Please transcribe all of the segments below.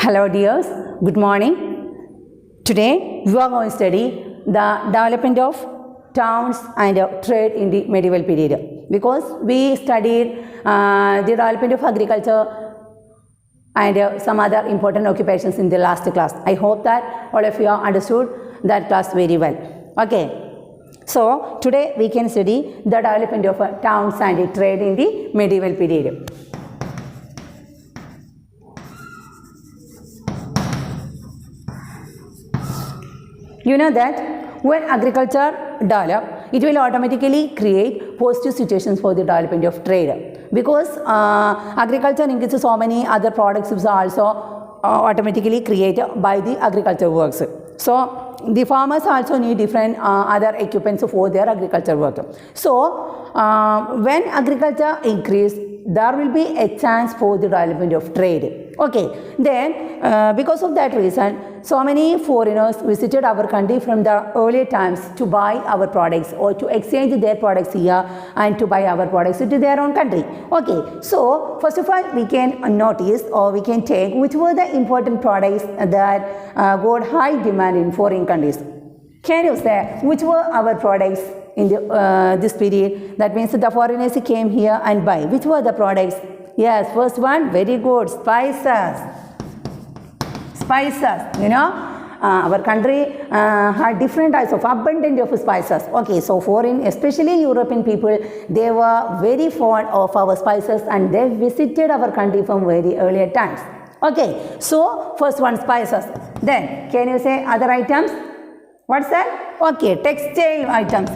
Hello dears, good morning. Today we are going to study the development of towns and trade in the medieval period, because we studied the development of agriculture and some other important occupations in the last class. I hope that all of you have understood that class very well. Okay, so today we can study the development of towns and trade in the medieval period. You know that when agriculture develops, it will automatically create positive situations for the development of trade, because agriculture increases so many other products is also automatically created by the agriculture works. So the farmers also need different other equipments for their agriculture work. So when agriculture increases, there will be a chance for the development of trade. Okay, then because of that reason, so many foreigners visited our country from the earlier times to buy our products or to exchange their products here and to buy our products to their own country. Okay, so first of all we can notice or we can take which were the important products that got high demand in foreign countries. Can you say which were our products in the, this period? That means the foreigners came here and buy. Which were the products? Yes, first one, very good, spices. Spices, you know, our country had different types of abundant of spices. Okay, so foreign, especially European people, they were very fond of our spices and they visited our country from very earlier times. Okay, so first one, spices. Then, can you say other items? What's that? Okay, textile items.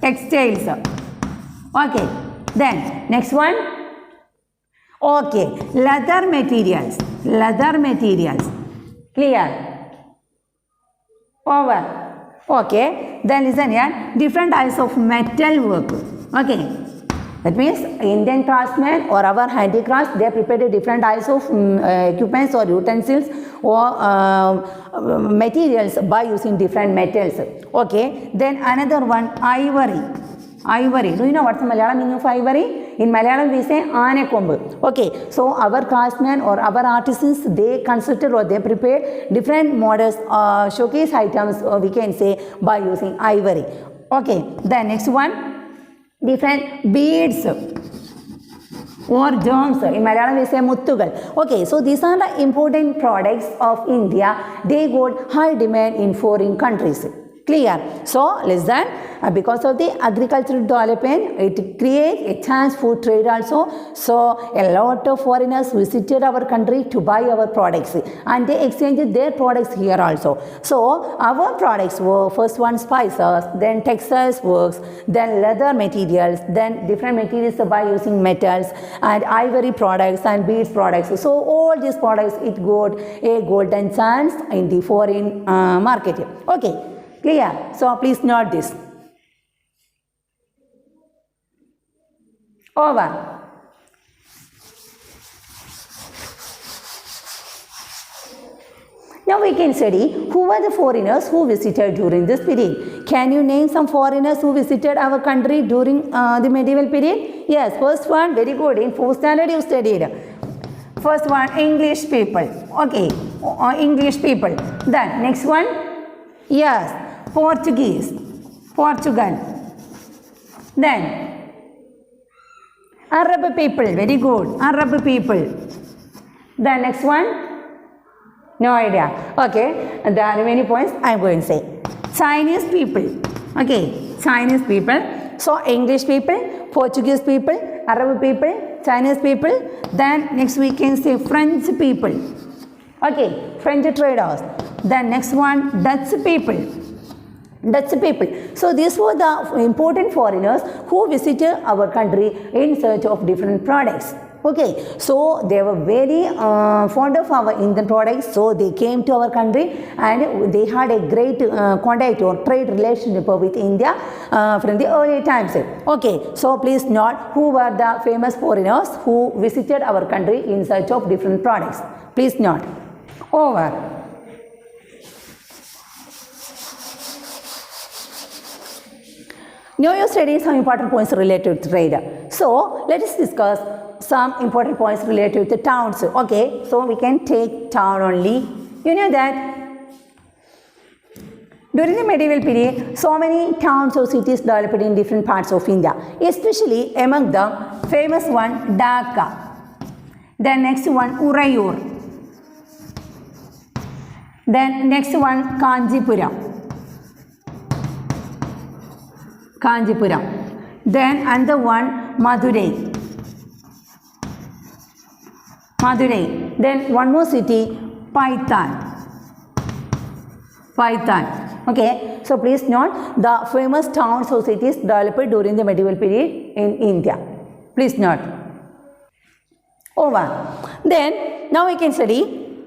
Textiles. Okay, then next one. Okay, leather materials. Leather materials. Clear? Over. Okay, then listen here. Different types of metal work. Okay, that means Indian craftsmen or our handicrafts, they prepared different types of equipments or utensils or materials by using different metals. Okay, then another one, ivory. Ivory. Do you know what's the Malayalam meaning of ivory? In Malayalam we say Aanekombu. Okay, so our craftsmen or our artisans, they constructed or they prepared different models, showcase items, we can say, by using ivory. Okay, then next one, different beads or gems. In Malayalam we say muttugal. Okay, so these are the important products of India. They got high demand in foreign countries. Clear? So listen, because of the agricultural development, it creates a chance for trade also. So a lot of foreigners visited our country to buy our products and they exchanged their products here also. So our products were first one spices, then textiles works, then leather materials, then different materials by using metals and ivory products and beads products. So all these products, it got a golden chance in the foreign market. Okay. Clear? So please note this. Over. Now we can study who were the foreigners who visited during this period. Can you name some foreigners who visited our country during the medieval period? Yes, first one, very good. In 4th standard you studied. First one, English people. Okay, English people. Then next one, yes, Portuguese, Portugal. Then Arab people, very good, Arab people. Then next one, no idea. Okay, there are many points I am going to say. Chinese people, okay, Chinese people. So English people, Portuguese people, Arab people, Chinese people. Then next we can say French people. Okay, French traders. Then next one, Dutch people. Dutch people. So these were the important foreigners who visited our country in search of different products. Okay, so they were very fond of our Indian products, so they came to our country and they had a great contact or trade relationship with India from the early times. Okay, so please note who were the famous foreigners who visited our country in search of different products. Please note. Over. Now you study some important points related to trade. So let us discuss some important points related to towns. Okay, so we can take town only. You know that during the medieval period, so many towns or cities developed in different parts of India, especially among them, famous one, Dhaka. Then next one, Urayur. Then next one, Kanjipuram. Then another one, Madurai. Then one more city, Paitan. Okay, so please note the famous towns or cities developed during the medieval period in India. Please note. Over. Then now we can study,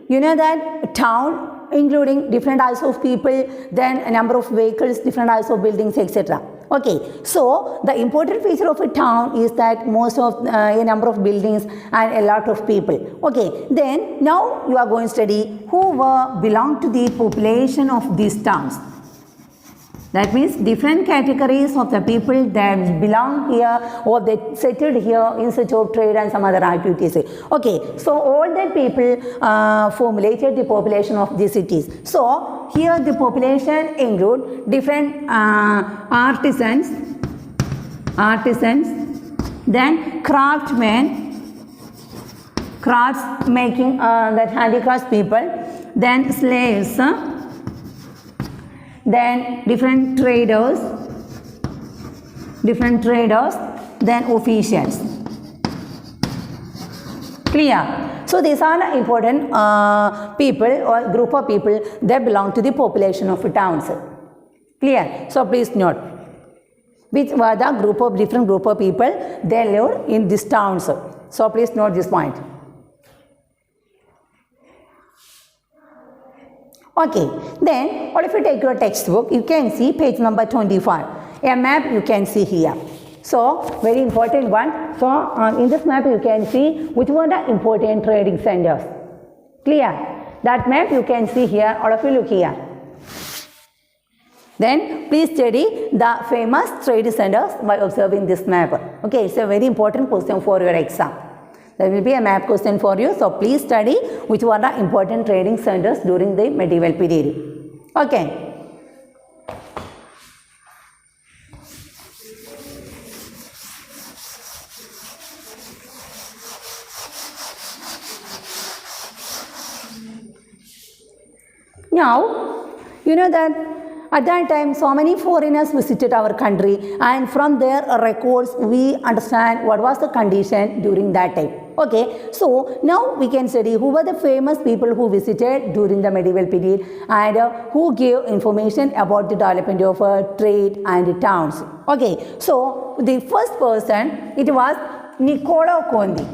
you know that town including different types of people, then a number of vehicles, different types of buildings, etc. Okay, so the important feature of a town is that most of a number of buildings and a lot of people. Okay, then now you are going to study who belong to the population of these towns. That means different categories of the people that belong here or they settled here in search of trade and some other activities. Okay, so all the people formulated the population of these cities. So here the population include different artisans, then craftsmen, crafts making that handicrafts people, then slaves, then different traders, then officials. Clear? So these are the important people or group of people that belong to the population of towns. Clear? So please note which were the different group of people they live in these towns. So please note this point. Okay, then all of you take your textbook, you can see page number 25. A map you can see here. So, very important one. So, in this map you can see which were the important trading centers. Clear? That map you can see here, all of you look here. Then, please study the famous trade centers by observing this map. Okay, it's a very important question for your exam. There will be a map question for you. So, please study which were the important trading centers during the medieval period. Okay. Now, you know that at that time, so many foreigners visited our country, and from their records, we understand what was the condition during that time. Okay, so now we can study who were the famous people who visited during the medieval period and who gave information about the development of trade and towns. Okay, so the first person, it was Niccolo Conti.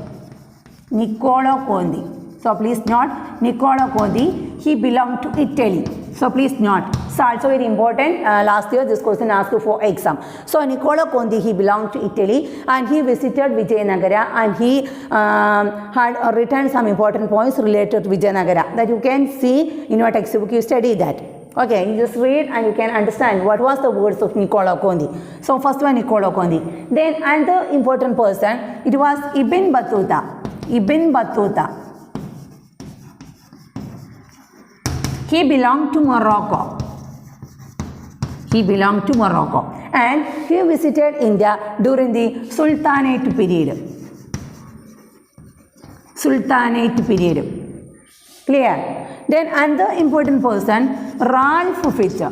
So please note, Niccolo Conti, he belonged to Italy. So please note, it's also very important. Last year this question asked for exam. So Niccolo Conti, he belonged to Italy and he visited Vijayanagara and he had written some important points related to Vijayanagara that you can see in your textbook. You study that. Okay, you just read and you can understand what was the words of Niccolo Conti. So first one, Niccolo Conti. Then another important person, it was Ibn Battuta. He belonged to Morocco. And he visited India during the Sultanate period. Clear? Then another important person, Ralph Fichte.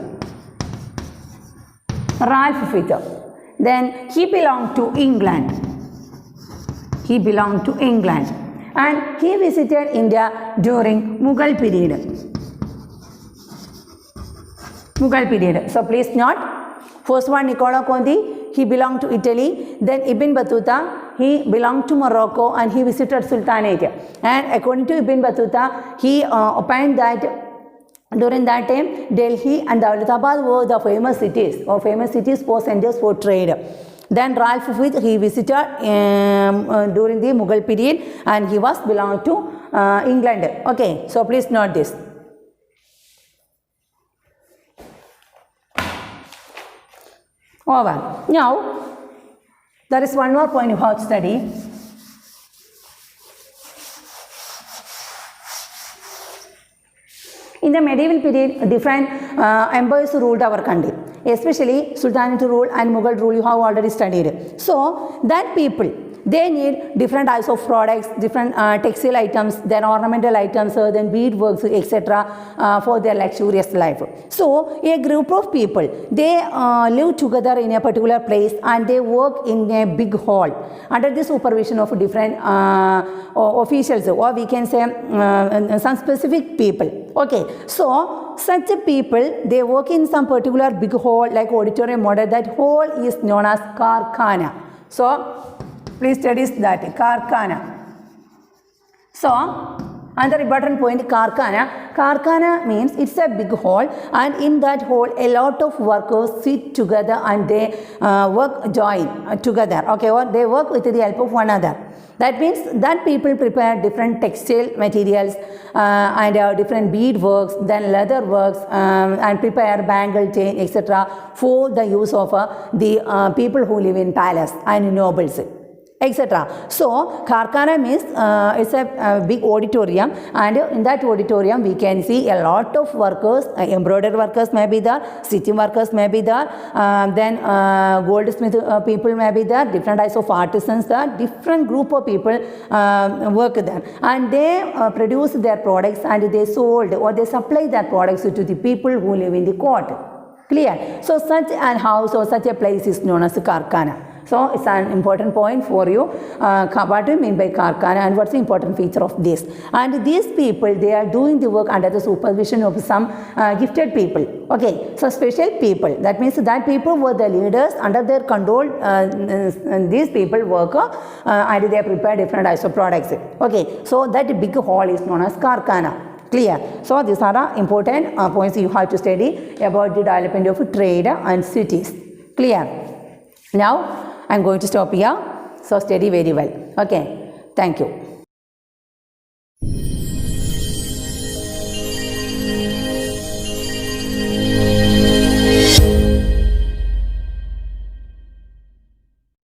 Then he belonged to England. And he visited India during Mughal period. So please note, first one Niccolo Conti, he belonged to Italy. Then Ibn Battuta, he belonged to Morocco and he visited Sultanate. And according to Ibn Battuta, he opined that during that time, Delhi and Daulatabad were the famous cities for centers for trade. Then Ralph Fichte, he visited during the Mughal period and he was belonged to England. Okay, so please note this. Over. Now, there is one more point you have to study. the medieval period, different empires ruled our country, especially Sultanate rule and Mughal rule you have already studied. So that people, they need different types of products, different textile items, then ornamental items, then beadworks, etc. For their luxurious life. So a group of people, they live together in a particular place and they work in a big hall under the supervision of different officials, or we can say some specific people. Okay, so such people, they work in some particular big hall like auditorium model. That hall is known as Karkhana. So please study that, Karkhana. So, another important point, Karkhana. Karkhana means it's a big hall, and in that hall, a lot of workers sit together and they join together, okay, or they work with the help of one another. That means that people prepare different textile materials and different beadworks, then leather works, and prepare bangle chain, etc. for the use of the people who live in palace and nobles, etc. So, Karkhana means it's a big auditorium, and in that auditorium we can see a lot of workers, embroidery workers may be there, stitching workers may be there, then goldsmith people may be there, different types of artisans there, different group of people work there, and they produce their products and they sold or they supply their products to the people who live in the court. Clear? So, such an house or such a place is known as Karkhana. So, it's an important point for you. What do you mean by Karkhana and what's the important feature of this? And these people, they are doing the work under the supervision of some gifted people. Okay, so special people. That means that people were the leaders, under their control. These people work and they prepare different types of products. Okay, so that big hall is known as Karkhana. Clear? So, these are the important points you have to study about the development of trade and cities. Clear? Now, I am going to stop here. So, study very well. Okay. Thank you.